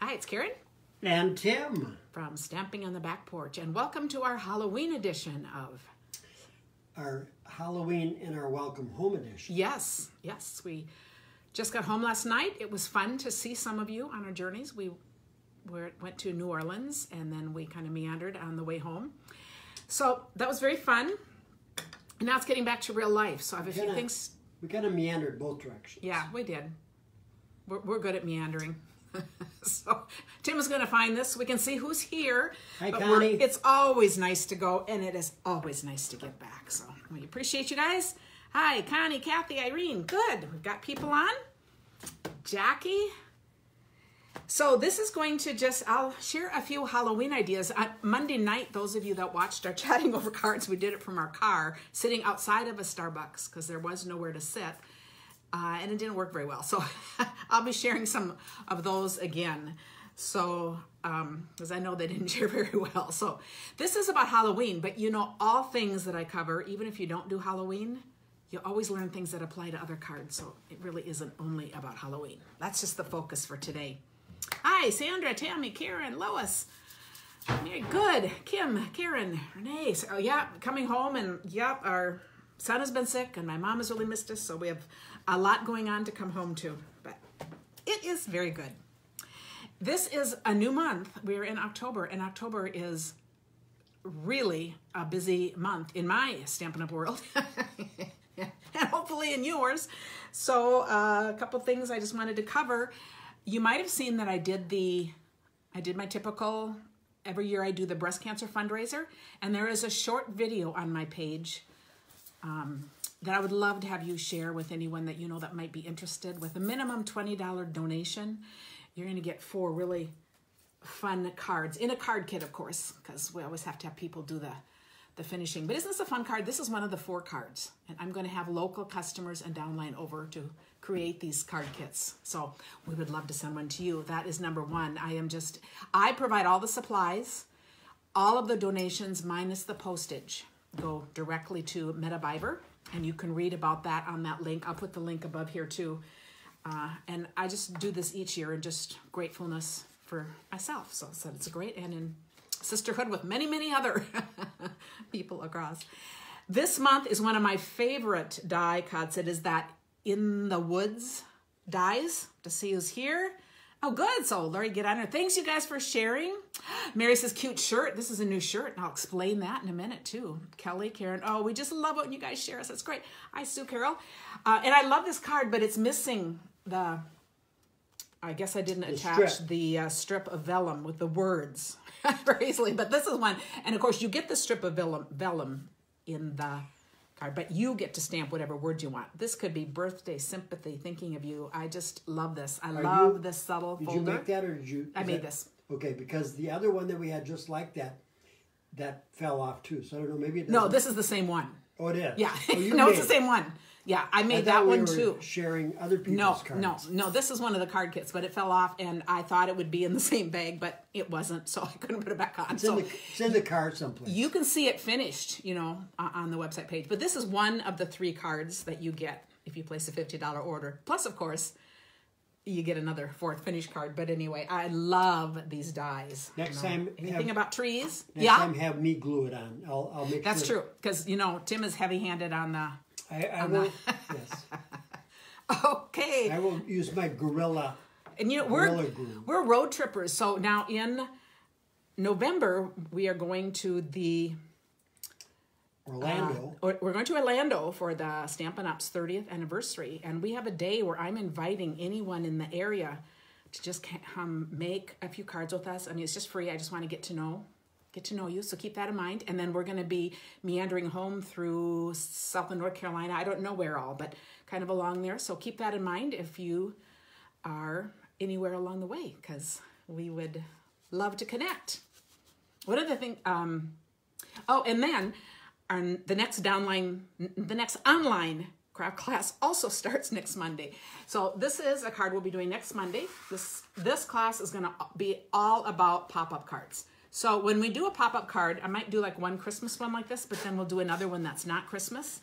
Hi, it's Karen. And Tim. From Stamping on the Back Porch. And welcome to our Halloween edition of... Our Halloween and our Welcome Home edition. Yes. We just got home last night. It was fun to see some of you on our journeys. We went to New Orleans and then we kind of meandered on the way home. So that was very fun. And now it's getting back to real life. So I have a few things... We kind of meandered both directions. Yeah, we did. We're good at meandering. So Tim is going to find this. We can see who's here. Hi, Connie. It's always nice to go, and it is always nice to get back. So we appreciate you guys. Hi, Connie, Kathy, Irene. Good. We've got people on. Jackie. So this is going to I'll share a few Halloween ideas. On Monday night, those of you that watched our Chatting Over Cards, we did it from our car, sitting outside of a Starbucks because there was nowhere to sit. And it didn't work very well. So I'll be sharing some of those again. So, because I know they didn't share very well. So this is about Halloween, but you know, all things that I cover, even if you don't do Halloween, you always learn things that apply to other cards. So it really isn't only about Halloween. That's just the focus for today. Hi, Sandra, Tammy, Karen, Lois. Very good. Kim, Karen, Renee. So, yeah, coming home and our son has been sick and my mom has really missed us. So we have a lot going on to come home to, but it is very good. This is a new month. We're in October, and October is really a busy month in my Stampin' Up! World, and hopefully in yours. So a couple things I just wanted to cover. You might have seen that I did my typical, every year I do the breast cancer fundraiser, and there is a short video on my page that I would love to have you share with anyone that you know that might be interested. With a minimum $20 donation, you're going to get 4 really fun cards in a card kit, of course, because we always have to have people do the finishing. But isn't this a fun card? This is one of the 4 cards, and I'm going to have local customers and downline over to create these card kits. So we would love to send one to you. That is number 1. I provide all the supplies, all of the donations minus the postage go directly to MetaBiver, and you can read about that on that link. I'll put the link above here too. And I just do this each year in just gratefulness for myself. So it's great, and in sisterhood with many, many other people across. This month is one of my favorite die cuts. It is that In the Woods dies, to see who's here. Oh, good. So Lori, get on her. Thanks, you guys, for sharing. Mary says, cute shirt. This is a new shirt, and I'll explain that in a minute, too. Kelly, Karen. Oh, we just love it when you guys share us. That's great. Hi, Sue Carol. And I love this card, but it's missing I guess I didn't attach the strip of vellum with the words very easily, but this is one. And, of course, you get the strip of vellum in the card, but you get to stamp whatever word you want. This could be birthday, sympathy, thinking of you. I just love this. I love this subtle folder. Did you make that, or did you? I made this. Okay, because the other one that we had just like that fell off too. So I don't know, maybe it doesn't. No, this is the same one. Oh, it is? Yeah. Oh, No, it's the same one. Yeah, I made that one too. Sharing other people's cards. No, this is one of the card kits, but it fell off, and I thought it would be in the same bag, but it wasn't, so I couldn't put it back on. It's in the card someplace. You can see it finished, on the website page. But this is one of the 3 cards that you get if you place a $50 order. Plus, of course, you get another 4th finished card. But anyway, I love these dies. Next time, anything about trees? Next time, have me glue it on. I'll make sure. That's true, because Tim is heavy-handed on the. I will. Yes. Okay. I will use my Gorilla. And we're road trippers. So now in November we are going to the Orlando. We're going to Orlando for the Stampin' Up's 30th anniversary, and we have a day where I'm inviting anyone in the area to just make a few cards with us. I mean, it's just free. I just want to get to know you, so keep that in mind. And then we're going to be meandering home through South and North Carolina. I don't know where all, but kind of along there. So keep that in mind if you are anywhere along the way, because we would love to connect. What other thing? And then the next online craft class also starts next Monday. So this is a card we'll be doing next Monday. This class is going to be all about pop-up cards. So when we do a pop-up card, I might do like one Christmas one like this, but then we'll do another one that's not Christmas.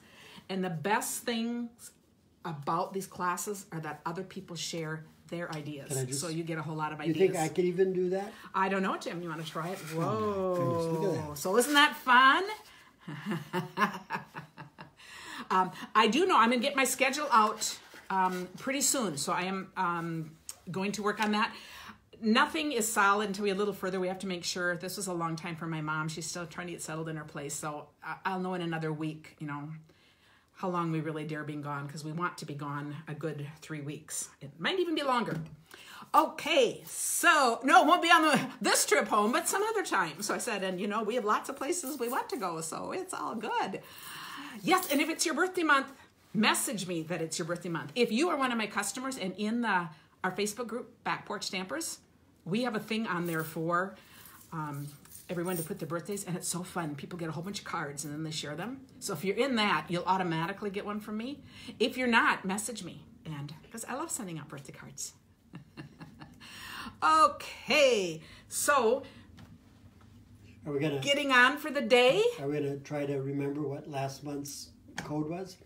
And the best things about these classes are that other people share their ideas. Can I just- So you get a whole lot of You ideas. think I could even do that? I don't know, Tim. You want to try it? Whoa. Oh, goodness, look at that. So isn't that fun? I do know I'm going to get my schedule out pretty soon. So I am going to work on that. Nothing is solid until we get a little further. We have to make sure. This was a long time for my mom. She's still trying to get settled in her place. So I'll know in another week, you know, how long we really dare being gone, because we want to be gone a good 3 weeks. It might even be longer. Okay, so, no, it won't be on this trip home, but some other time. So I said, and you know, we have lots of places we want to go, so it's all good. Yes, and if it's your birthday month, message me that it's your birthday month. If you are one of my customers and in our Facebook group, Back Porch Stampers, we have a thing on there for everyone to put their birthdays, and it's so fun. People get a whole bunch of cards and then they share them. So if you're in that, you'll automatically get one from me. If you're not, message me, and because I love sending out birthday cards. Okay, so Are we gonna getting on for the day. Are we gonna try to remember what last month's code was?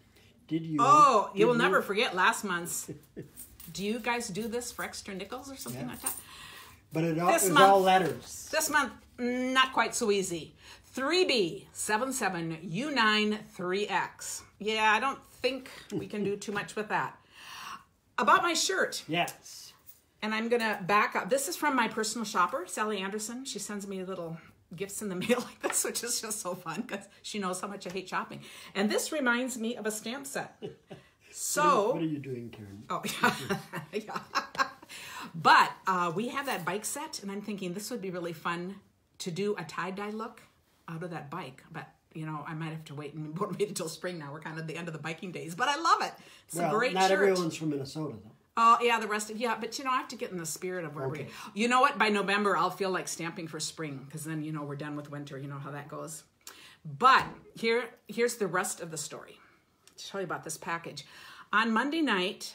Did you? Oh, you will never forget last month's. Do you guys do this for extra nickels or something like that? But it This was month- all letters. This month, not quite so easy. 3B77U93X. Yeah, I don't think we can do too much with that. About my shirt, Yes. and I'm going to back up. This is from my personal shopper, Sally Anderson. She sends me little gifts in the mail like this, which is just so fun because she knows how much I hate shopping. And this reminds me of a stamp set. So, What are you doing, Karen? oh, yeah. Yeah. But we have that bike set, and I'm thinking this would be really fun to do a tie-dye look out of that bike. But, you know, I might have to wait until spring now. We're kind of at the end of the biking days. But I love it. It's a great not shirt. everyone's from Minnesota, though. Oh, yeah, the rest of, yeah. But, you know, I have to get in the spirit of where Okay. you know what? By November, I'll feel like stamping for spring because then, you know, we're done with winter. You know how that goes. But here's the rest of the story. To tell you about this package. On Monday night,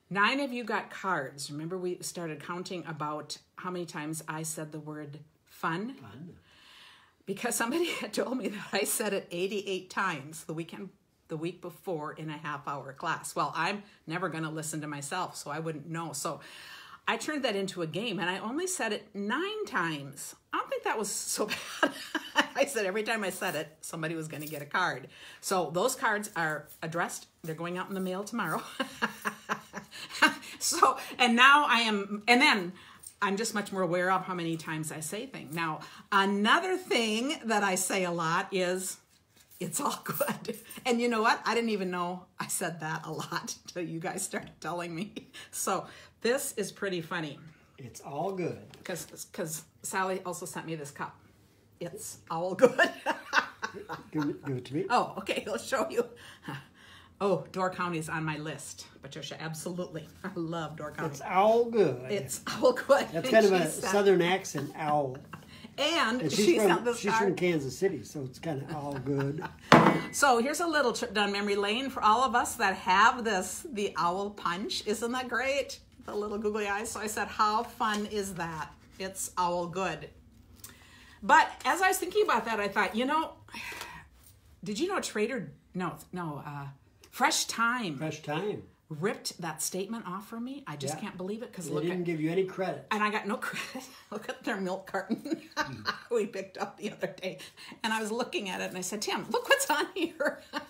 9 of you got cards. Remember, we started counting about how many times I said the word fun? Fun. Because somebody had told me that I said it 88 times the week before in a half-hour class. Well, I'm never going to listen to myself, so I wouldn't know. So I turned that into a game, and I only said it 9 times. I don't think that was so bad. I said every time I said it, somebody was going to get a card. So those cards are addressed. They're going out in the mail tomorrow. So, and now then I'm just much more aware of how many times I say things. Now, another thing that I say a lot is, it's all good. And you know what? I didn't even know I said that a lot until you guys started telling me. So this is pretty funny. It's all good. Because Sally also sent me this cup. It's all good. Give it to me. Oh, okay. I'll show you. Oh, Door County is on my list, Patricia. Absolutely. I love Door County. It's all good. It's all good. That's kind of a southern accent, owl. And And she sent this she's card. from Kansas City, so it's kind of all good. So here's a little trip down memory lane for all of us that have the owl punch. Isn't that great? The little googly eyes. So I said, how fun is that? It's owl good. But as I was thinking about that, I thought, you know, did you know Fresh Time Fresh time. ripped that statement off for me? I just Yeah. can't believe it because They look didn't at, give you any credit. and I got no credit. Look at their milk carton we picked up the other day. And I was looking at it and I said, Tim, look what's on here. But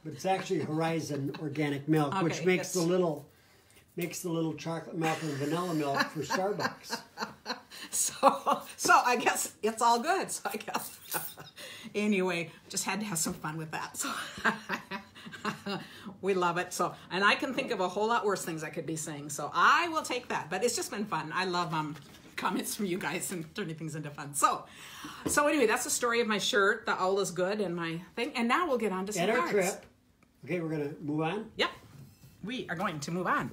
it's actually Horizon Organic Milk, which Okay, makes that's- the little chocolate milk and vanilla milk for Starbucks. So I guess it's all good. So I guess anyway, just had to have some fun with that. So we love it. So, and I can think of a whole lot worse things I could be saying. So I will take that. But it's just been fun. I love comments from you guys and turning things into fun. So anyway, that's the story of my shirt. The owl is good and my thing. And now we'll get on to some And our cards. trip. Okay, we're going to move on. Yep. We are going to move on.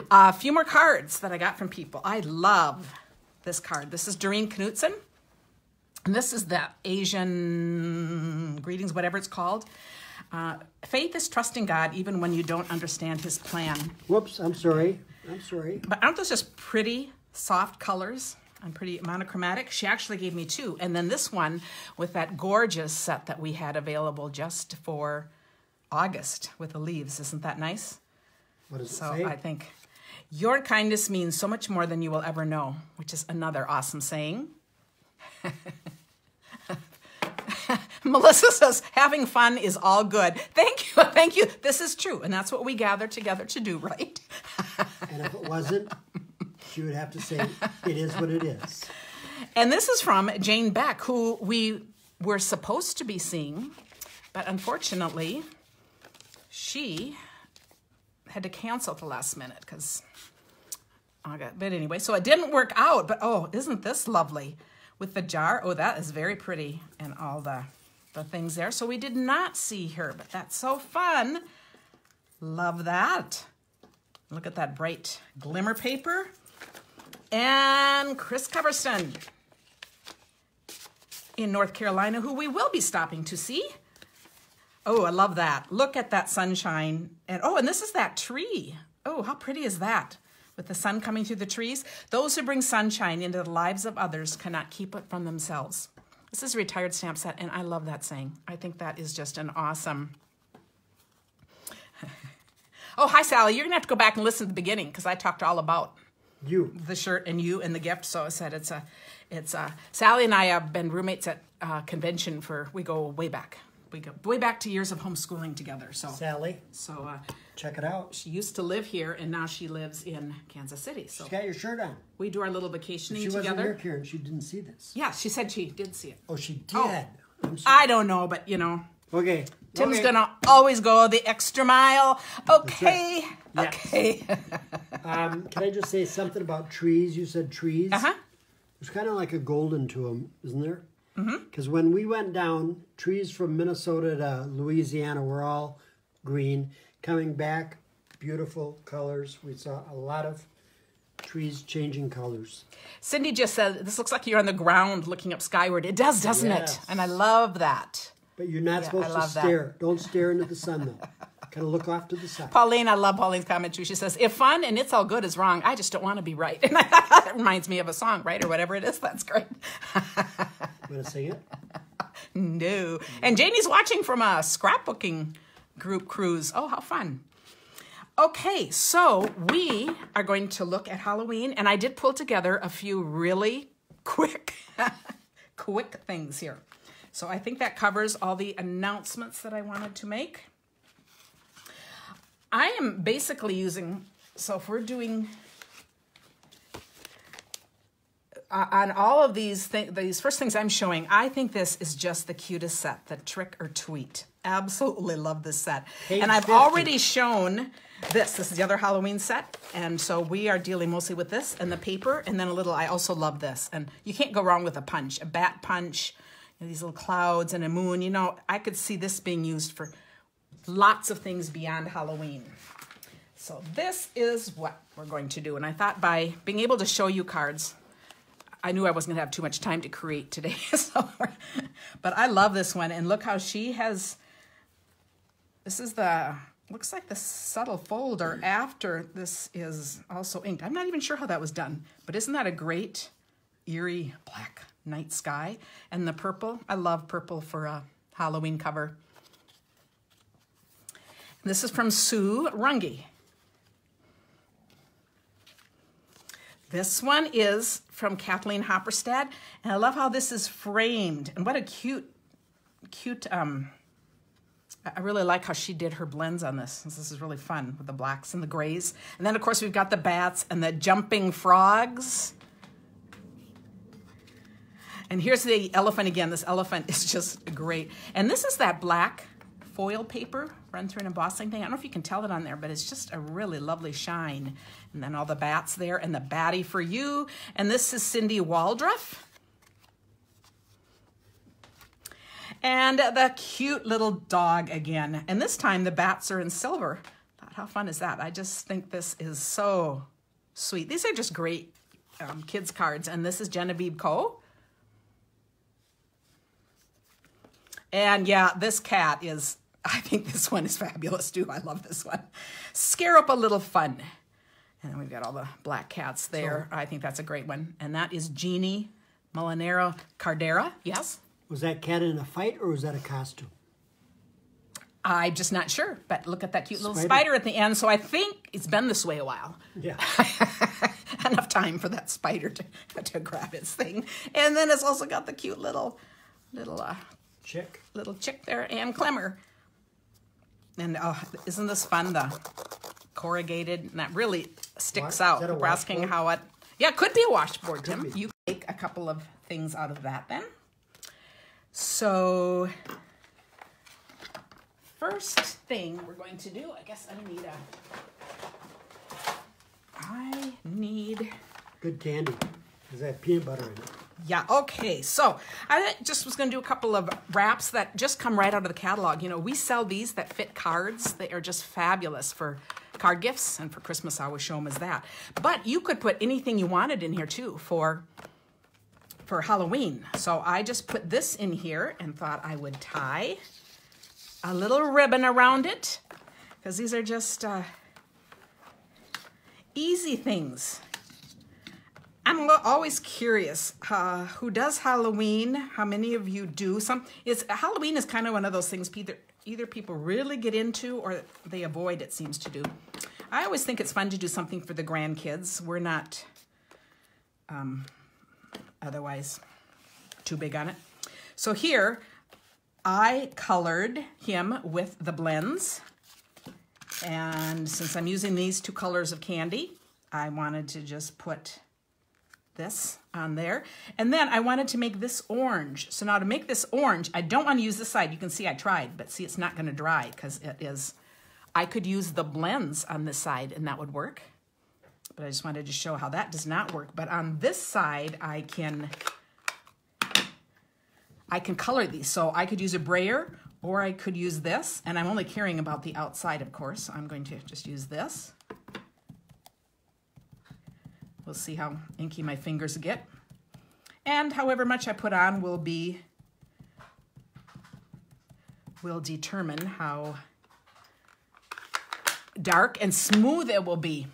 A few more cards that I got from people. I love this card. This is Doreen Knutson. And this is the Asian greetings, whatever it's called. Faith is trusting God even when you don't understand his plan. Whoops, I'm sorry. But aren't those just pretty soft colors and pretty monochromatic? She actually gave me 2. And then this one with that gorgeous set that we had available just for August with the leaves. Isn't that nice? What does it So say? I think, Your kindness means so much more than you will ever know, which is another awesome saying. Melissa says, having fun is all good. Thank you. Thank you. This is true. And that's what we gather together to do, right? And if it wasn't, she would have to say, it is what it is. And this is from Jane Beck, who we were supposed to be seeing, but unfortunately, she had to cancel at the last minute because, but anyway, so it didn't work out. But oh, isn't this lovely with the jar? Oh, that is very pretty and all the things there. So we did not see her, but that's so fun. Love that. Look at that bright glimmer paper. And Chris Coverston in North Carolina, who we will be stopping to see. Oh, I love that. Look at that sunshine. And oh, and this is that tree. Oh, how pretty is that? With the sun coming through the trees. Those who bring sunshine into the lives of others cannot keep it from themselves. This is a retired stamp set, and I love that saying. I think that is just an awesome. Oh, hi, Sally. You're going to have to go back and listen to the beginning because I talked all about you, the shirt, and you, and the gift. So I said it's Sally and I have been roommates at convention we go way back. We go way back to years of homeschooling together. So Sally. So check it out. She used to live here, and now she lives in Kansas City. So she's got your shirt on. We do our little vacationing together. She wasn't here, Karen. She didn't see this. Yeah, she said she did see it. Oh, she did. Oh, I don't know, but you know. Okay. Tim's gonna always go the extra mile. Okay. Right. Okay. Yes. Can I just say something about trees? You said trees. There's kind of like a golden to them, isn't there? Because when we went down, trees from Minnesota to Louisiana were all green. Coming back, beautiful colors. We saw a lot of trees changing colors. Cindy just said, this looks like you're on the ground looking up skyward. It does, doesn't it? And I love that. But you're not supposed to stare. Don't stare into the sun, though. Kind of look off to the side. Pauline, I love Pauline's comment too. She says, if fun and it's all good is wrong, I just don't want to be right. And that reminds me of a song, right? Or whatever it is. That's great. Want to sing it? No. And Janie's watching from a scrapbooking group cruise. Oh, how fun. Okay, so we are going to look at Halloween. And I did pull together a few really quick things here. So I think that covers all the announcements that I wanted to make. I am basically using, so if we're doing, on all of these first things I'm showing, I think this is just the cutest set, the Trick or Tweet. Absolutely love this set. Page and I've 50. already shown this. This is the other Halloween set. And so we are dealing mostly with this and the paper. And then I also love this. And you can't go wrong with a punch, a bat punch, these little clouds and a moon. You know, I could see this being used for lots of things beyond Halloween. So this is what we're going to do. And I thought by being able to show you cards, I knew I wasn't going to have too much time to create today. But I love this one. And look how she has, this is looks like the subtle folder after this is also inked. I'm not even sure how that was done. But isn't that a great eerie black night sky? And the purple, I love purple for a Halloween cover. This is from Sue Runge. This one is from Kathleen Hopperstad, and I love how this is framed. And what a cute, I really like how she did her blends on this. This is really fun with the blacks and the grays. And then, of course, we've got the bats and the jumping frogs. And here's the elephant again. This elephant is just great. And this is that black foil paper run through an embossing thing. I don't know if you can tell it on there, but it's just a really lovely shine. And then all the bats there and the batty for you. And this is Cindy Waldruff. And the cute little dog again. And this time the bats are in silver. How fun is that? I just think this is so sweet. These are just great kids cards. And this is Genevieve Coe. And yeah, this cat is, I think this one is fabulous too. I love this one. Scare up a little fun. And we've got all the black cats there. So, I think that's a great one. And that is Jeannie Molinaro Cardera. Yes? Was that cat in a fight or was that a costume? I'm just not sure, but look at that cute little spider at the end. So I think it's been this way a while. Yeah. Enough time for that spider to grab its thing. And then it's also got the cute little chick there, and Clemmer. And isn't this fun? The corrugated, and that really sticks out. We're asking how it, yeah, it could be a washboard, Tim. You can make a couple of things out of that then. So first thing we're going to do, I guess I need good candy. Does that have peanut butter in it? Yeah, okay. So I just was going to do a couple of wraps that just come right out of the catalog. You know, we sell these that fit cards. They are just fabulous for card gifts, and for Christmas I always show them as that. But you could put anything you wanted in here too for Halloween. So I just put this in here and thought I would tie a little ribbon around it, because these are just easy things. I'm always curious who does Halloween, how many of you do. Halloween is kind of one of those things either people really get into or they avoid, it seems to do. I always think it's fun to do something for the grandkids. We're not otherwise too big on it. So here I colored him with the blends, and since I'm using these 2 colors of candy, I wanted to just put this on there. And then I wanted to make this orange. So now to make this orange, I don't want to use this side. You can see I tried, but see, it's not going to dry because it is. I could use the blends on this side and that would work. But I just wanted to show how that does not work. But on this side, I can color these. So I could use a brayer or I could use this. And I'm only caring about the outside, of course. So I'm going to just use this. We'll see how inky my fingers get. And however much I put on will determine how dark and smooth it will be.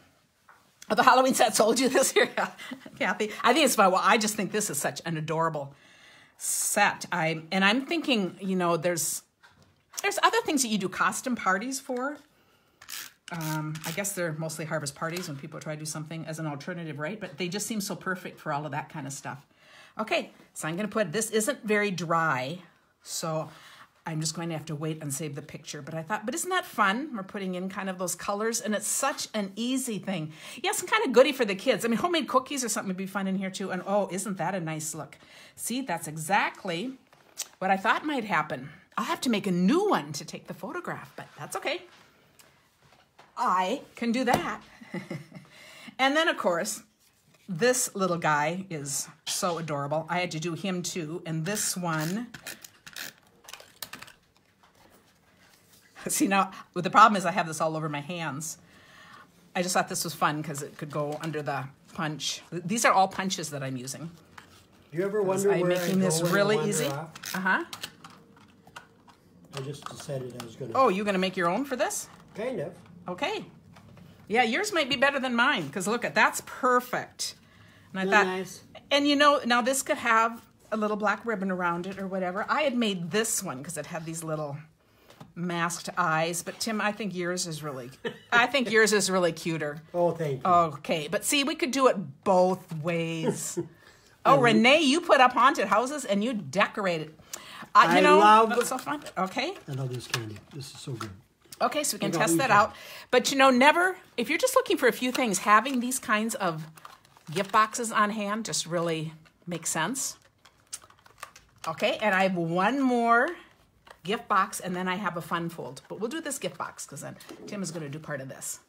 Oh, the Halloween set told you this here, Kathy. I think it's fun. Well, I just think this is such an adorable set. I'm thinking, you know, there's other things that you do costume parties for. I guess they're mostly harvest parties when people try to do something as an alternative, right? But they just seem so perfect for all of that kind of stuff. Okay, so I'm going to put, this isn't very dry, so I'm just going to have to wait and save the picture. But I thought, but isn't that fun? We're putting in kind of those colors, and it's such an easy thing. Yeah, some kind of goodie for the kids. I mean, homemade cookies or something would be fun in here too. And oh, isn't that a nice look? See, that's exactly what I thought might happen. I'll have to make a new one to take the photograph, but that's okay. I can do that. And then, of course, this little guy is so adorable. I had to do him too. And this one, see now, the problem is I have this all over my hands. I just thought this was fun because it could go under the punch. These are all punches that I'm using. Do you ever wonder where I'm making this really easy? Uh-huh. I just decided I was going to... Oh, you're going to make your own for this? Kind of. Okay. Yeah, yours might be better than mine because look at that's perfect. And I thought, nice. And you know, now this could have a little black ribbon around it or whatever. I had made this one because it had these little masked eyes. But Tim, I think yours is really cuter. Oh, thank you. Okay, but see, we could do it both ways. Oh, Renee, you put up haunted houses and you decorated. You know, that's so fun. Okay. I love this candy. This is so good. Okay, so we can test that out. But you know, if you're just looking for a few things, having these kinds of gift boxes on hand just really makes sense. Okay, and I have one more gift box, and then I have a fun fold. But we'll do this gift box, because then Tim is going to do part of this.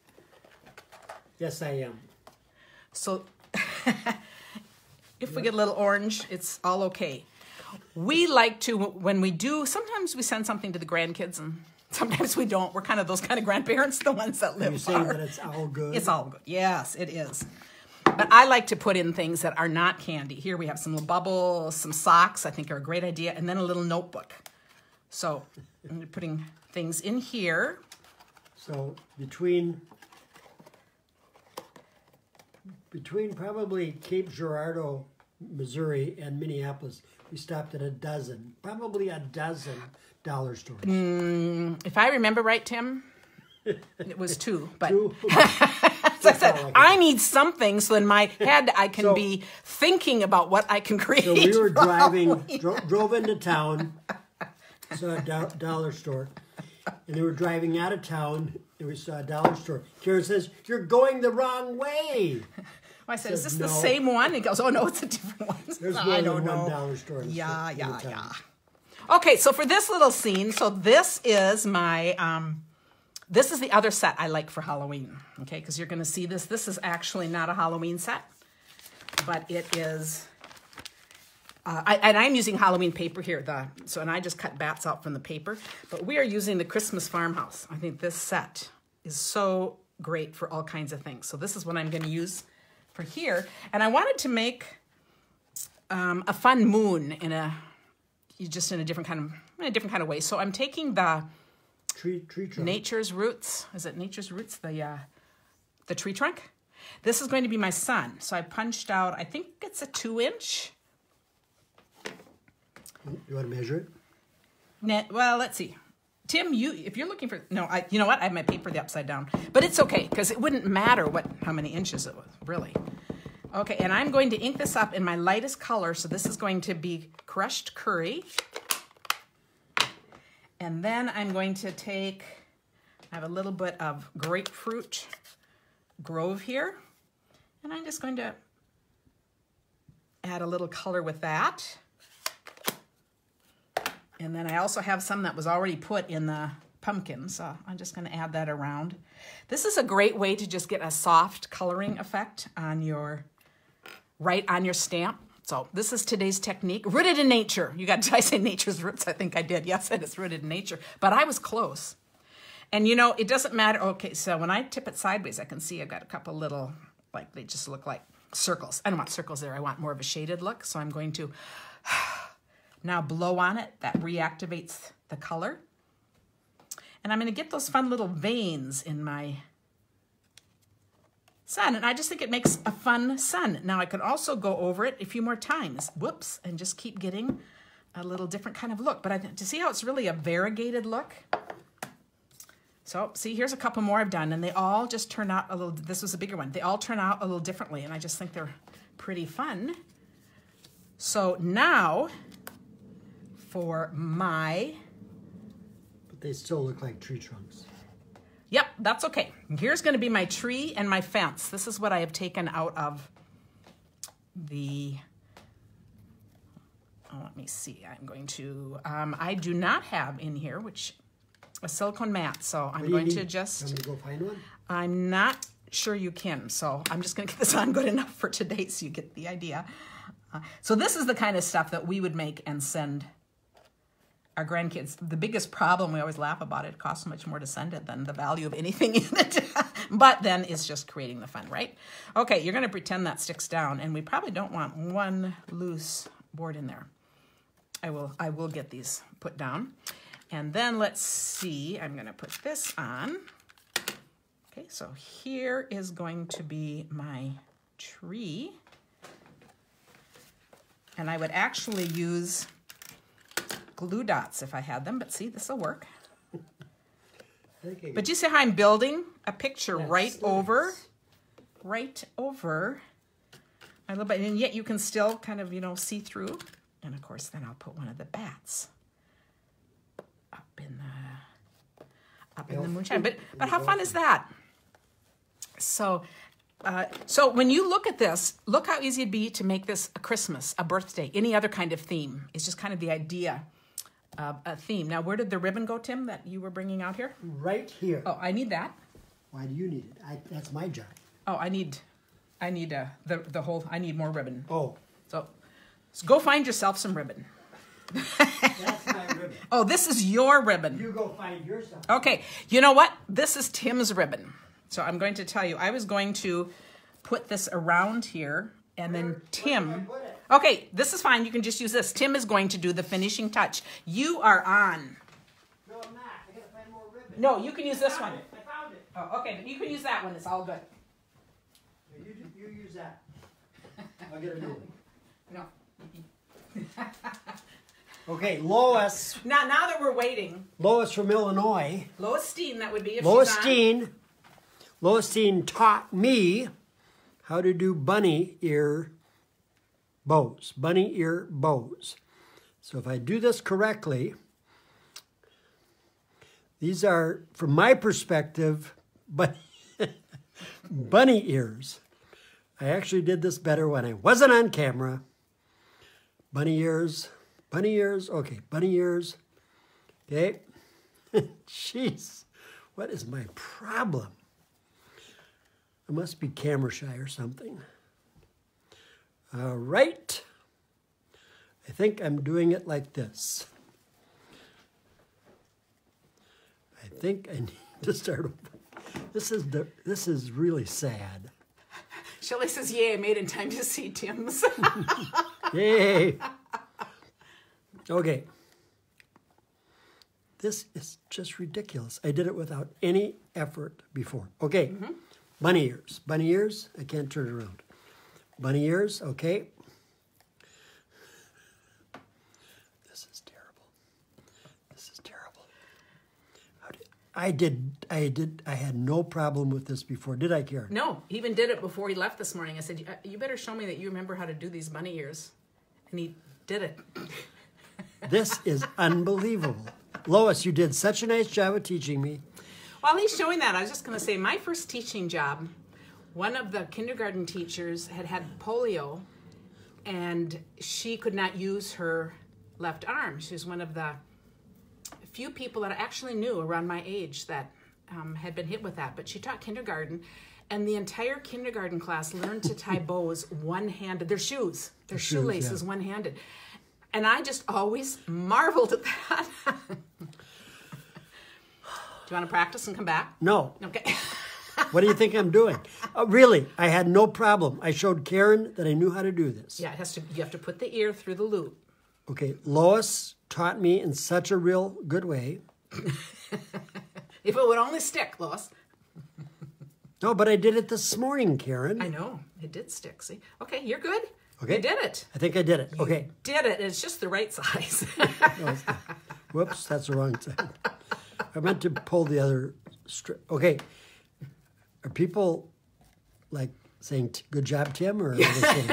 Yes, I am. So if we get a little orange, it's all okay. We like to, when we do, sometimes we send something to the grandkids, and sometimes we don't. We're kind of those kind of grandparents, the ones that live far. You're saying that it's all good? It's all good. Yes, it is. But I like to put in things that are not candy. Here we have some little bubbles, some socks, I think are a great idea, and then a little notebook. So I'm putting things in here. So between probably Cape Girardeau Missouri and Minneapolis, we stopped at probably a dozen dollar stores. If I remember right, Tim, it was 2. But Two? so I said, I need something so in my head I can be thinking about what I can create. So we were driving, drove into town, saw a dollar store, and they were driving out of town, and we saw a dollar store. Karen says, "You're going the wrong way." I said, "Is this the same one?" He goes, "Oh no, it's a different one." There's more than one dollar store. Yeah. Okay, so for this little scene, so this is my, this is the other set I like for Halloween, okay? Because you're going to see this. This is actually not a Halloween set, but it is, and I'm using Halloween paper here, and I just cut bats out from the paper, but we are using the Christmas Farmhouse. I think this set is so great for all kinds of things. So this is what I'm going to use for here, and I wanted to make a fun moon in a different kind of way. So I'm taking the tree trunk. Nature's Roots. Is it Nature's Roots? The tree trunk. This is going to be my sun. So I punched out. I think it's a 2-inch. You want to measure it? Well, let's see. Tim, if you're looking for you know what? I have my paper the upside down, but it's okay because it wouldn't matter how many inches it was really. Okay, and I'm going to ink this up in my lightest color. So this is going to be crushed curry. And then I'm going to I have a little bit of grapefruit grove here. And I'm just going to add a little color with that. And then I also have some that was already put in the pumpkin. So I'm just going to add that around. This is a great way to just get a soft coloring effect right on your stamp. So this is today's technique. Rooted in nature. Did I say Nature's Roots? I think I did. Yes, it is rooted in nature. But I was close. And it doesn't matter. Okay, so when I tip it sideways, I can see I've got a couple little, they just look like circles. I don't want circles there. I want more of a shaded look. So I'm going to now blow on it. That reactivates the color. And I'm going to get those fun little veins in my sun, and I just think it makes a fun sun. Now I could also go over it a few more times, whoops, and just keep getting a little different kind of look. But to see how it's really a variegated look. So see, here's a couple more I've done, and they all just turn out a little, this was a bigger one. They all turn out a little differently, and I just think they're pretty fun. So now for my... But they still look like tree trunks. Yep, that's okay. Here's going to be my tree and my fence. This is what I have taken out of let me see. I'm going to, I do not have in here, a silicone mat. So I'm going to just, want me to go find one? I'm not sure you can. So I'm just going to get this on good enough for today so you get the idea. So this is the kind of stuff that we would make and send our grandkids. The biggest problem, we always laugh about it, costs so much more to send it than the value of anything in it. But then it's just creating the fun, right? Okay, you're going to pretend that sticks down, and we probably don't want one loose board in there. I will get these put down. And then let's see, I'm going to put this on. Okay, so here is going to be my tree. And I would actually use glue dots if I had them, but see, this will work. But you see how I'm building a picture right over my little bit, and yet you can still kind of, see through. And of course, then I'll put one of the bats up in the moonshine. But how fun is that? So when you look at this, look how easy it'd be to make this a Christmas, a birthday, any other kind of theme. It's just kind of the idea of a theme. Now, where did the ribbon go, Tim, that you were bringing out here? Right here. Oh, I need that. Why do you need it? That's my job. Oh, I need the whole, I need more ribbon. Oh. So go find yourself some ribbon. That's my ribbon. Oh, this is your ribbon. You go find yourself. Okay, you know what? This is Tim's ribbon. So I'm going to tell you, I was going to put this around here, and then Tim... Okay, this is fine. You can just use this. Tim is going to do the finishing touch. You are on. No, I'm not. I gotta find more ribbon. No, you can use this one. I found it. Oh, okay, but you can use that one. It's all good. You use that. I'll get a new one. No. Okay, Lois. Now that we're waiting. Lois from Illinois. Lois Steen, that would be if Lois she's on. Steen. Lois Steen taught me how to do bunny ear bows. Bunny ear bows. So if I do this correctly, these are, from my perspective, bunny ears. I actually did this better when I wasn't on camera. Bunny ears. Bunny ears. Okay, bunny ears. Okay. Jeez, what is my problem? I must be camera shy or something. All right. I think I'm doing it like this. I think I need to start over. This is really sad. Shelley says, yay, I made it in time to see Tim's. Yay. Okay. This is just ridiculous. I did it without any effort before. Okay. Bunny ears. Bunny ears. I can't turn it around. Bunny ears. Okay. This is terrible. This is terrible. I had no problem with this before. Did I, Karen? No, he even did it before he left this morning. I said, you better show me that you remember how to do these bunny ears. And he did it. This is unbelievable. Lois, you did such a nice job of teaching me. While he's showing that, I was just going to say, my first teaching job, one of the kindergarten teachers had polio, and she could not use her left arm. She was one of the few people that I actually knew around my age that had been hit with that. But she taught kindergarten, and the entire kindergarten class learned to tie bows one-handed. Their shoelaces one-handed. And I just always marveled at that. Do you want to practice and come back? No. Okay. What do you think I'm doing? Really, I had no problem. I showed Karen that I knew how to do this. Yeah, you have to put the ear through the loop. Okay, Lois taught me in such a real good way. If it would only stick, Lois. No, but I did it this morning, Karen. I know. It did stick, see? Okay, you're good. Okay. You did it. I think I did it. Okay. Did it. It's just the right size. Whoops, that's the wrong side. I meant to pull the other strip. Okay. Are people like saying, good job, Tim? Or are they saying,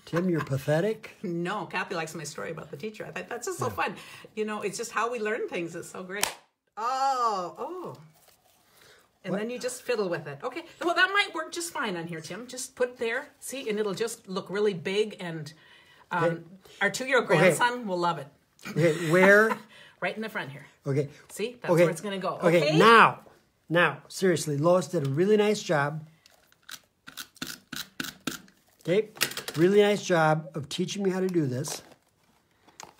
Tim, you're pathetic? No, Kathy likes my story about the teacher. I thought that's just so fun. You know, it's just how we learn things. It's so great. Oh. And then you just fiddle with it. Okay, well, that might work just fine on here, Tim. Just put it there, see, and it'll just look really big, and our 2-year-old grandson will love it. Okay, where? Right in the front here. Okay. See, that's where it's going to go. Okay, now, seriously, Lois did a really nice job. Okay, really nice job of teaching me how to do this.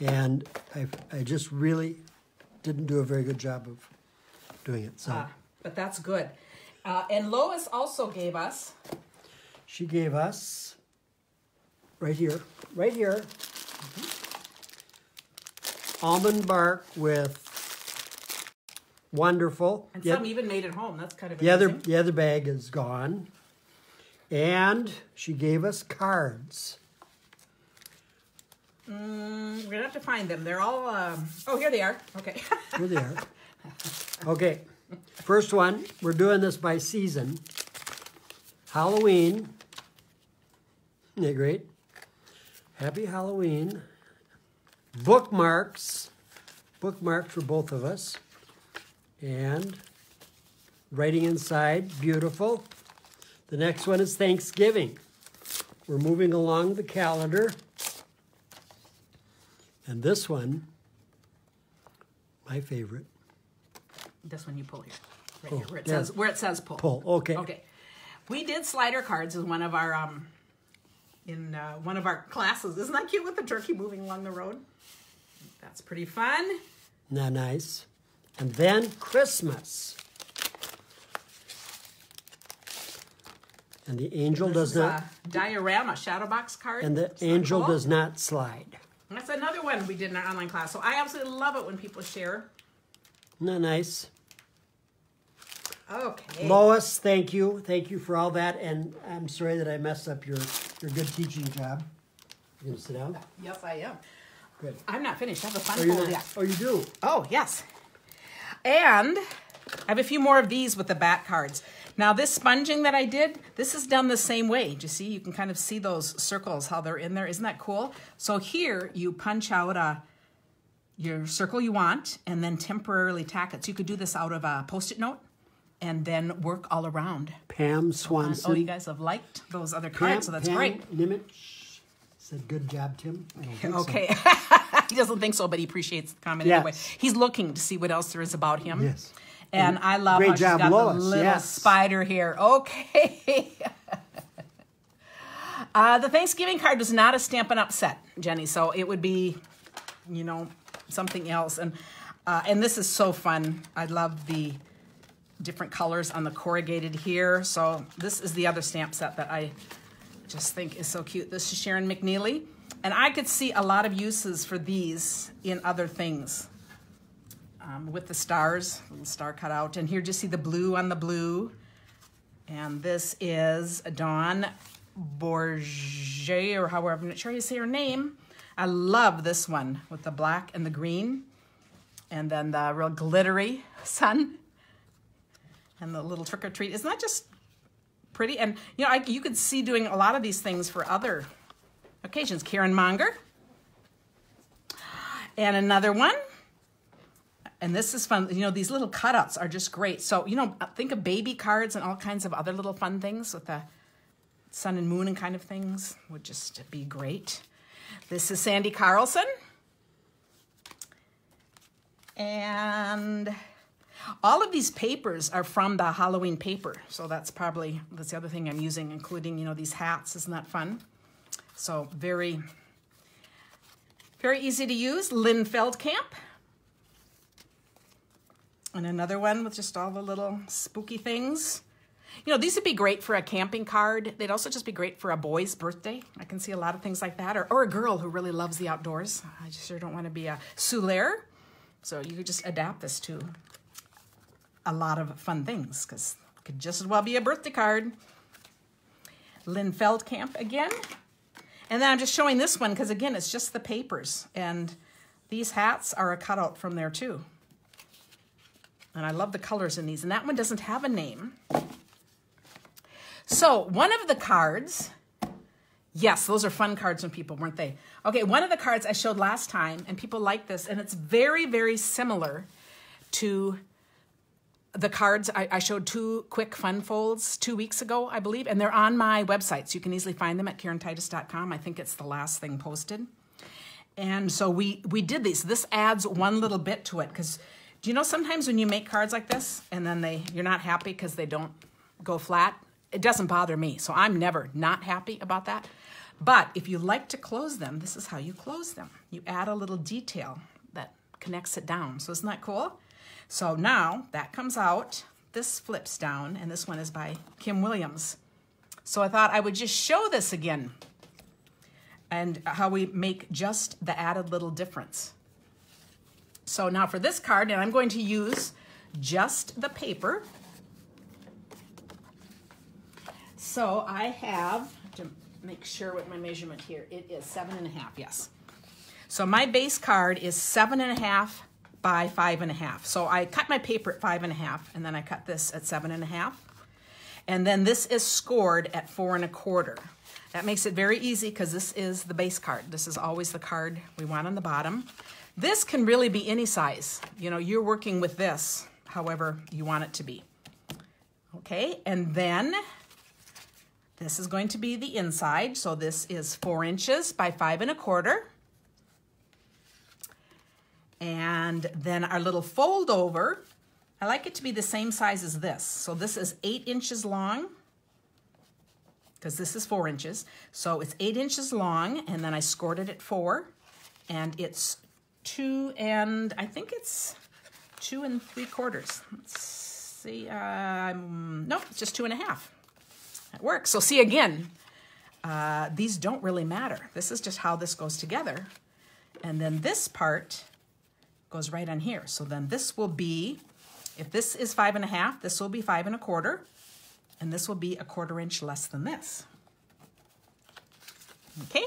And I just really didn't do a very good job of doing it, so... But that's good. And Lois also gave us... She gave us, right here, almond bark with wonderful. And some even made it home. That's kind of amazing. The other bag is gone. And she gave us cards. We're going to have to find them. They're all... Oh, here they are. Okay. Here they are. Okay. First one, we're doing this by season. Halloween. Isn't that great? Happy Halloween. Bookmarks. Bookmarks for both of us. And writing inside, beautiful. The next one is Thanksgiving. We're moving along the calendar. And this one, my favorite. This one you pull here. Right here, where it says pull. Pull, okay. Okay. We did slider cards as one of our one of our classes. Isn't that cute with the turkey moving along the road? That's pretty fun. Not nice. And then Christmas. And the angel does not... diorama, shadow box card. And the angel does not slide. That's another one we did in our online class. So I absolutely love it when people share. Not nice. Okay. Lois, thank you. Thank you for all that. And I'm sorry that I messed up your good teaching job. You gonna sit down? Yes, I am. Good. I'm not finished. I have a fun Oh, you're fold not? yet. Oh, you do? Oh, yes. And I have a few more of these with the bat cards. Now this sponging that I did, this is done the same way. Do you see? You can kind of see those circles, how they're in there. Isn't that cool? So here you punch out your circle you want and then temporarily tack it. So you could do this out of a Post-it note and then work all around. Pam Swanson. Oh, you guys have liked those other cards, so that's Pam great. Nimitz said, good job, Tim. I don't think Okay. so. He doesn't think so, but he appreciates the comment Yes. anyway. He's looking to see what else there is about him. Yes. And I love Great how she's job, got Lois. the little Yes. spider here. Okay. The Thanksgiving card was not a Stampin' Up set, Jenny, so it would be, you know, something else. And this is so fun. I love the different colors on the corrugated here. So this is the other stamp set that I just think is so cute. This is Sharon McNeely. And I could see a lot of uses for these in other things. With the stars, little star cut out. And here just see the blue on the blue. And this is Dawn Bourget, or however, I'm not sure how you say her name. I love this one with the black and the green. And then the real glittery sun. And the little trick or treat. Isn't that just pretty? And you know, you could see doing a lot of these things for other occasions. Karen Monger. And another one. And this is fun. You know, these little cutouts are just great. So, you know, think of baby cards and all kinds of other little fun things with the sun and moon and kind of things would just be great. This is Sandy Carlson. And all of these papers are from the Halloween paper. So that's the other thing I'm using, including, you know, these hats. Isn't that fun? So very, very easy to use. Lynn Feldkamp. And another one with just all the little spooky things. You know, these would be great for a camping card. They'd also just be great for a boy's birthday. I can see a lot of things like that. Or a girl who really loves the outdoors. I just sure don't want to be a soulaire. So you could just adapt this to a lot of fun things, because it could just as well be a birthday card. Lynn Feldkamp again. And then I'm just showing this one because, again, it's just the papers. And these hats are a cutout from there, too. And I love the colors in these. And that one doesn't have a name. So one of the cards, yes, those are fun cards from people, weren't they? Okay, one of the cards I showed last time, and people like this, and it's very, very similar to the cards. I showed 2 quick fun folds 2 weeks ago, I believe, and they're on my website, so you can easily find them at KarenTitus.com. I think it's the last thing posted. And so we did these. This adds one little bit to it, because do you know sometimes when you make cards like this and then you're not happy because they don't go flat? It doesn't bother me, so I'm never not happy about that. But if you like to close them, this is how you close them. You add a little detail that connects it down. So isn't that cool? So now that comes out, this flips down, and this one is by Kim Williams. So I thought I would just show this again and how we make just the added little difference. So now for this card, and I'm going to use just the paper. So I have to make sure what my measurement here. It is 7.5, yes. So my base card is 7.5 by 5.5. So I cut my paper at 5.5, and then I cut this at 7.5. And then this is scored at 4.25. That makes it very easy because this is the base card. This is always the card we want on the bottom. This can really be any size. You know, you're working with this however you want it to be. Okay, and then this is going to be the inside. So this is 4 inches by 5.25. And then our little fold over, I like it to be the same size as this. So this is 8 inches long, because this is 4 inches. So it's 8 inches long, and then I scored it at 4, and it's 2 and I think it's 2 3/4. Let's see, nope, it's just 2.5. That works. So see again, these don't really matter. This is just how this goes together. And then this part goes right on here. So then this will be, if this is 5.5, this will be 5.25, and this will be 1/4 inch less than this. Okay,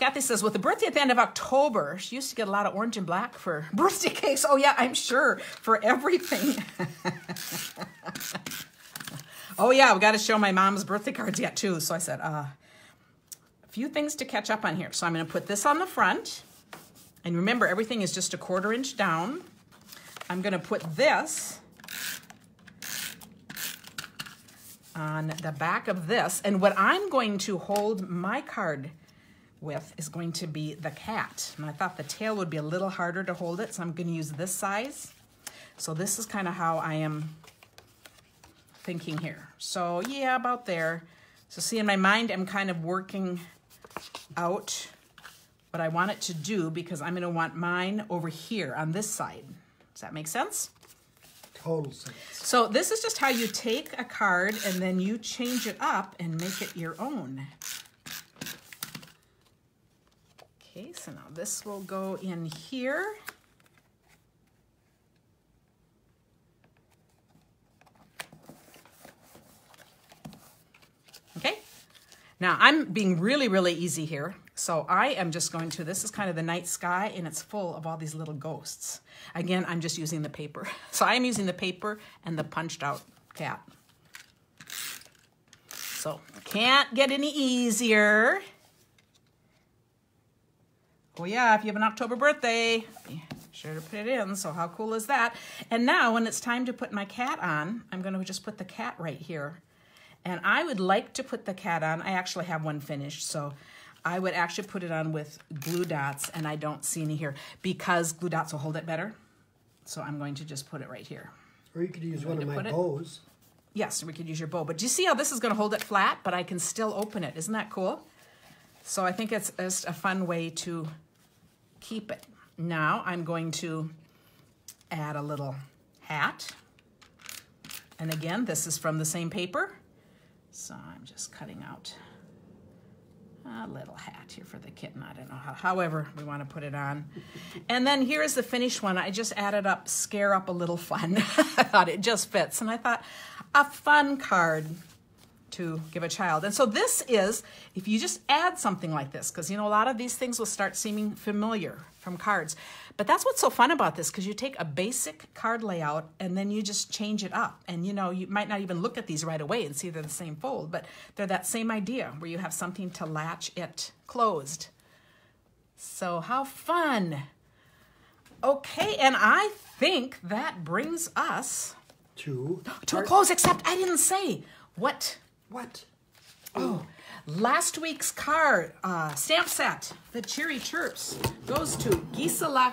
Kathy says, with the birthday at the end of October, she used to get a lot of orange and black for birthday cakes. Oh, yeah, I'm sure, for everything. Oh, yeah, we got to show my mom's birthday cards yet, too. So I said, a few things to catch up on here. So I'm going to put this on the front. And remember, everything is just a 1/4 inch down. I'm going to put this on the back of this. And what I'm going to hold my card with is going to be the cat. And I thought the tail would be a little harder to hold it, so I'm going to use this size. So this is kind of how I am thinking here. So yeah, about there. So see, in my mind, I'm kind of working out what I want it to do, because I'm going to want mine over here on this side. Does that make sense? Total sense. So this is just how you take a card and then you change it up and make it your own. Okay, so now this will go in here. Okay, now I'm being really, really easy here. So I am just going to, this is kind of the night sky, and it's full of all these little ghosts. Again, I'm just using the paper. So I'm using the paper and the punched out cat. So can't get any easier. Oh yeah, if you have an October birthday, be sure to put it in. So how cool is that? And now when it's time to put my cat on, I'm going to just put the cat right here. And I would like to put the cat on. I actually have one finished, so I would actually put it on with glue dots, and I don't see any here because glue dots will hold it better. So I'm going to just put it right here. Or you could use one of my bows. Yes, we could use your bow. But do you see how this is going to hold it flat, but I can still open it? Isn't that cool? So I think it's just a fun way to keep it. Now I'm going to add a little hat. And again, this is from the same paper. So I'm just cutting out a little hat here for the kitten. I don't know however we want to put it on. And then here is the finished one. I just added up, scare up a little fun. I thought it just fits. And I thought a fun card to give a child. And so this is, if you just add something like this, because you know a lot of these things will start seeming familiar from cards. But that's what's so fun about this, because you take a basic card layout and then you just change it up. And you know, you might not even look at these right away and see they're the same fold, but they're that same idea where you have something to latch it closed. So how fun. Okay, and I think that brings us to a close, except I didn't say what. What? Oh, last week's card, stamp set, the Cheery Chirps, goes to Gisela,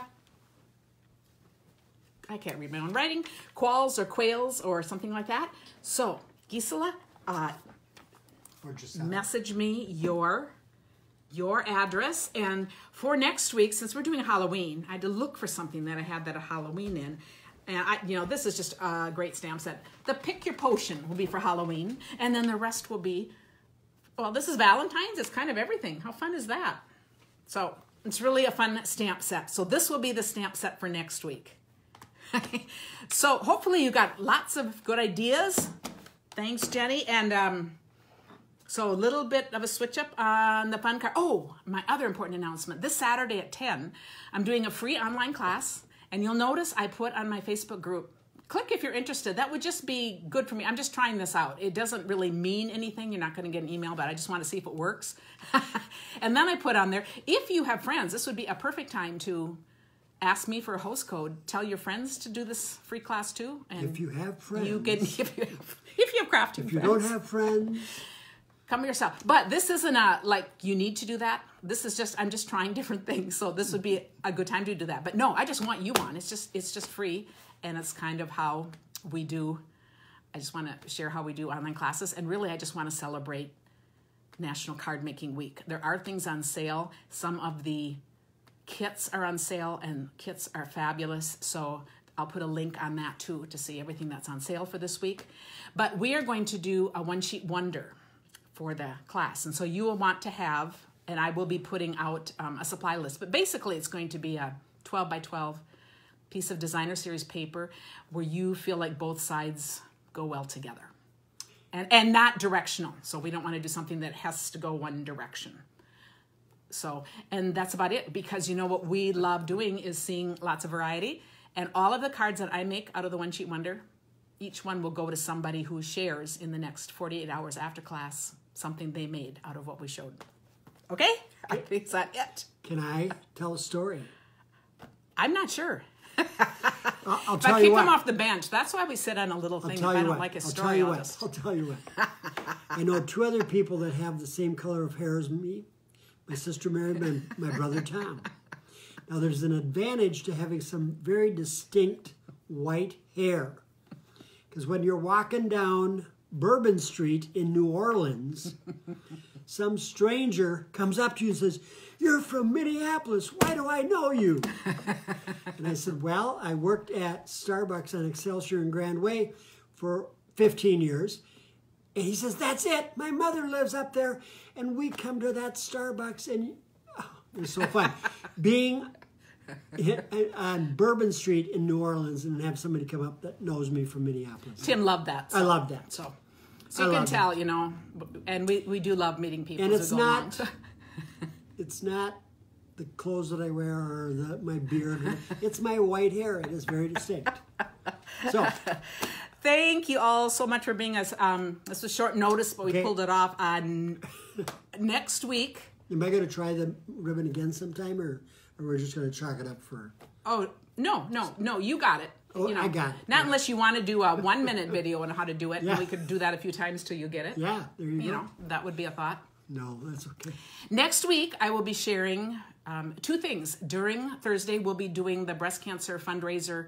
I can't read my own writing, Qualls or Quails or something like that. So, Gisela, message me your address. And for next week, since we're doing Halloween, I had to look for something that I had that a Halloween in. And this is just a great stamp set. The Pick Your Potion will be for Halloween, and then the rest will be, well, this is Valentine's. It's kind of everything. How fun is that? So it's really a fun stamp set. So this will be the stamp set for next week. So hopefully you got lots of good ideas. Thanks, Jenny. And so a little bit of a switch up on the fun card. Oh, my other important announcement. This Saturday at 10, I'm doing a free online class. And you'll notice I put on my Facebook group, click if you're interested. That would just be good for me. I'm just trying this out. It doesn't really mean anything. You're not going to get an email, but I just want to see if it works. And then I put on there, if you have friends, this would be a perfect time to ask me for a host code. Tell your friends to do this free class too. And if you have friends. You can, if you have crafting If you friends. don't have friends. Come yourself. But this isn't like you need to do that. This is just, I'm just trying different things. So this would be a good time to do that. But no, I just want you on. It's just free. And it's kind of how we do, I just want to share how we do online classes. And really, I just want to celebrate National Card Making Week. There are things on sale. Some of the kits are on sale, and kits are fabulous. So I'll put a link on that too to see everything that's on sale for this week. But we are going to do a one-sheet wonder for the class. And so you will want to have, and I will be putting out a supply list, but basically it's going to be a 12 by 12 piece of designer series paper where you feel like both sides go well together. And not directional. So we don't want to do something that has to go one direction. So, and that's about it, because you know what we love doing is seeing lots of variety. And all of the cards that I make out of the One Sheet Wonder, each one will go to somebody who shares in the next 48 hours after class something they made out of what we showed. Okay? I think that's it. Can I tell a story? I'm not sure. I'll But tell keep you what. them off the bench. That's why we sit on a little thing. If I don't like a story, I'll just... I'll tell you what. I know 2 other people that have the same color of hair as me. My sister Mary and my brother Tom. Now, there's an advantage to having some very distinct white hair. Because when you're walking down Bourbon Street in New Orleans, some stranger comes up to you and says, "You're from Minneapolis. Why do I know you?" And I said, "Well, I worked at Starbucks on Excelsior and Grand Way for 15 years. And he says, "That's it. My mother lives up there, and we come to that Starbucks." And it was so fun. Being on Bourbon Street in New Orleans and have somebody come up that knows me from Minneapolis. Tim loved that. I love that. So you can tell, you know, and we do love meeting people. And it's not, it's not the clothes that I wear or my beard. It's my white hair. It is very distinct. So, thank you all so much for being us. This was short notice, but we pulled it off on next week. Am I going to try the ribbon again sometime, or we're just going to chalk it up for... Oh, no, you got it. Oh, you know, I got it. Not unless you want to do a 1-minute video on how to do it, Yeah. and we could do that a few times till you get it. Yeah, there you go. You know, that would be a thought. No, that's okay. Next week, I will be sharing 2 things. During Thursday, we'll be doing the breast cancer fundraiser.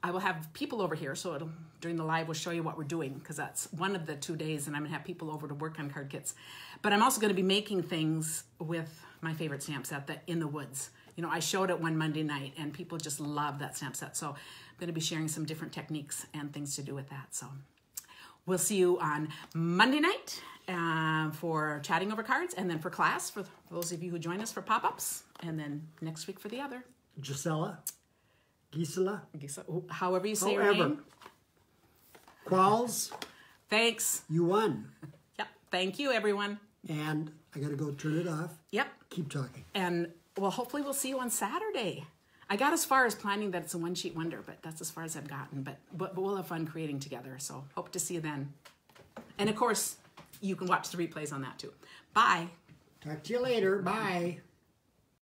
I will have people over here, so during the live, we'll show you what we're doing, because that's one of the 2 days, and I'm going to have people over to work on card kits. But I'm also going to be making things with my favorite stamp set, the In the Woods. You know, I showed it one Monday night, and people just love that stamp set. So I'm going to be sharing some different techniques and things to do with that. So we'll see you on Monday night for chatting over cards, and then for class, for those of you who join us for pop-ups, and then next week for the other. Gisela? However you say your name. Qualls? Thanks. You won. Yep. Thank you, everyone. And I got to go turn it off. Yep. Keep talking. And, well, hopefully we'll see you on Saturday. I got as far as planning that it's a One Sheet Wonder, but that's as far as I've gotten. But we'll have fun creating together, so hope to see you then. And, of course, you can watch the replays on that, too. Bye. Talk to you later. Bye.